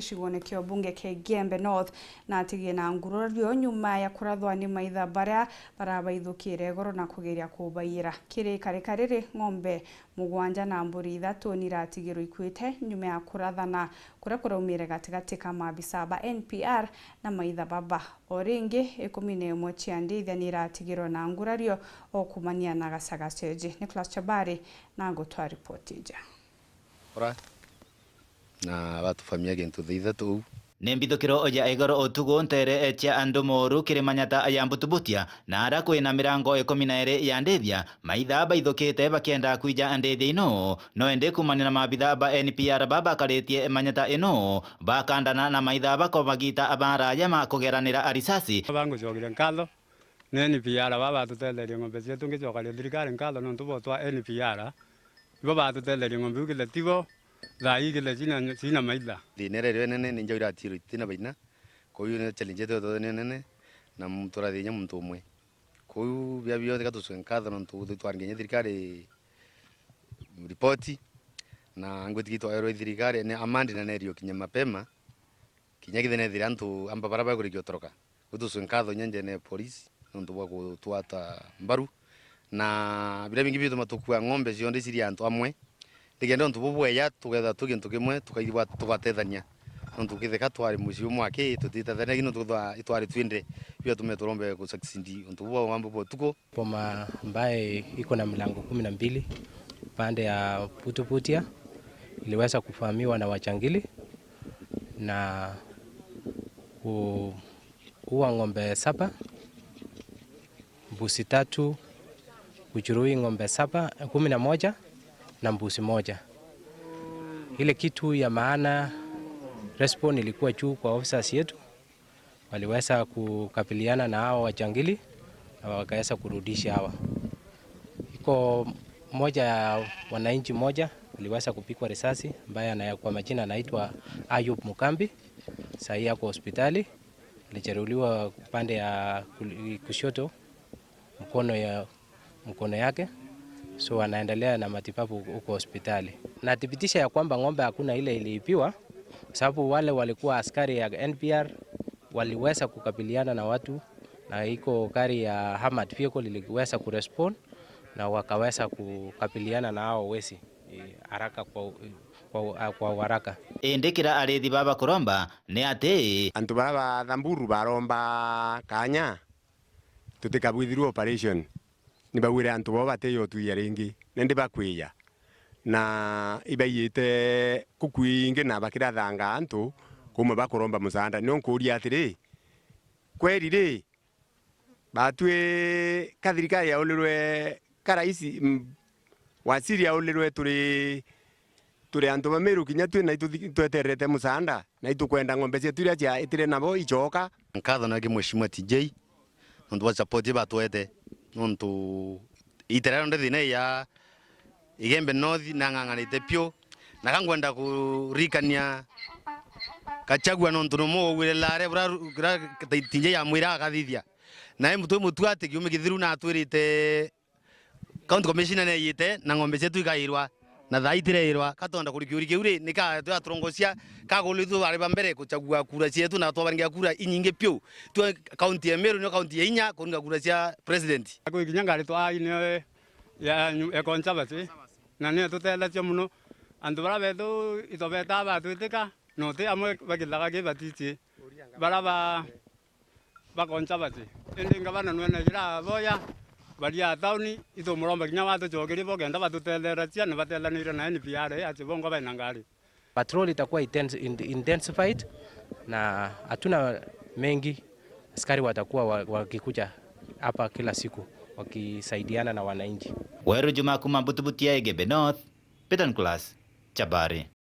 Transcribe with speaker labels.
Speaker 1: Gĩcigo-inĩ kĩa bunge kĩa Gembe North na atigĩ na ngurũrio nyuma ya kũrathwo nĩ maitha barĩa barabaithũkĩire goro na kũgeria kũbaiyĩra kĩrĩka rĩrĩ ng'ombe mũgwanja na mbũri 3 nĩiratigĩrwo ikuĩte nyuma ya kũrathana kũrĩa kũraumĩre gatagatĩ ka maabithaa ba NPR na maitha baba. O rĩngĩ 11 cia ndĩithia nĩiratigĩrwo na ngurario o kumania na Gacagaceji. Nicholas Chabari na gũtwara ripoti nja.
Speaker 2: Na batufamia gintu thithatu
Speaker 3: nembithukiro oja igoro otugo ntere etia andu moru kirimanyata ayambutubutia na ara kwina mirango 12 ya ndethia maitha baithukite bakienda kuija andethia ino no ende kumanira mabitha ba NPR baba karetie manyata ino bakandana na maitha bako magita abara yama kugeranira arisasi
Speaker 4: bangu jogire nkalo ne NPR baba tuteleria ngombe cietu ngicokaria thirikari nkalo no tubotwa NPR ibo batuteleria ngombe ukile tigo thai gile sina maitha
Speaker 2: dinere nene ninja iratiro itina baina koyu ne challenge to nene na mtura dinya muntu umwe koyu bya byo de katusenkadha no ntu twangenya thirikari report na ngwiti to aero thirikari ne amandi na nerio kinya mapema kinya githene thirantu amba baraba kurikio toroka gutusenkadha nyanje ne police no ntu bwa gutwata mbaru na bila bingi bitu matukua ng'ombe cionde ciri antu amwe digendo ntububweya tugetha tugintu kimwe tukaigwa tugatethania ntukitheka twari mucio mwake tutitethania gino tutwa itwari twinde pia tumetorombe ku succeed ntubuwa mambo tuko
Speaker 5: Poma ambaye iko na milango 12 pande ya Putuputia iliweza kufahamiwa na wachangili na kuua ng'ombe 7, mbuzi 3, kujeruhi ng'ombe 11 na mbuzi 1. Ile kitu ya maana response ilikuwa juu kwa officers yetu, waliweza kukabiliana na hao wachangili na wakaweza kurudisha hawa. Iko moja ya wananchi moja aliweza kupigwa risasi ambaye kwa majina anaitwa Ayub Mukambi, sasa yako hospitali, alijeruhiwa pande ya kushoto mkono yake. So anaendelea na matibabu huko hospitali. Nathibitisha ya kwamba ng'ombe hakuna ile iliibiwa, sababu wale walikuwa askari ya NPR waliweza kukabiliana na watu na iko gari ya Hamad vehicle iliweza kurespond na wakaweza kukabiliana na hao wezi haraka kwa haraka.
Speaker 3: Indikira arithi baba kuromba ni ati
Speaker 6: antu baba thamburu baromba kanya tutikabwithirwo operation nibawire antu bo bateyo tuya ringi nende bakwiya na ibayite kukwinge na bakira thanga antu kumwe bakuromba musanda no nkuria atiri kweri ri batwe kathirikari ya ulirwe karaisi wasiri ya ulirwe turi antu bameru kinya twe na tweterete musanda na itukwenda ng'ombe cietu iria cia itire nabo icoka
Speaker 2: nkatho na kimweshimwa TJ ndu wa support batwete nontu iterero ndethine ya Gembe North na ng'ang'anite pio na kangwenda kurikania Gachagua nontu no mo wire lare bra tinje ya mwira akathithia na mutu ati kiume kithiru na atwirite county commissioner ne yite na ng'ombe cetu ikairwa na thaitireirwa katonda kurikiuri kiuri nika twatongocia kagulithu bari bambere kuchagua kura cietu na twabaringia kura inyinge pio tu county ya Meru no county ya inya kuringa kura cia president
Speaker 4: ako ikinya ngari twaine ya conservative na ne tutelecio muno andu bara bethu itobeta batwitika no te amwe bagilaga gibatitie bara ba conservative indi ngabana nwene jira boya baria tauni ito muromba kinya watu chogeri bogenda batutelera cia na batelanire na NPR ati bongo baina ngari.
Speaker 5: Patrol itakuwa intensified na hatuna mengi, askari watakuwa wakikuja hapa kila siku wakisaidiana na wananchi.
Speaker 3: Weru Juma kuma Butubutia Gembe North, Peter Nicholas Chabari.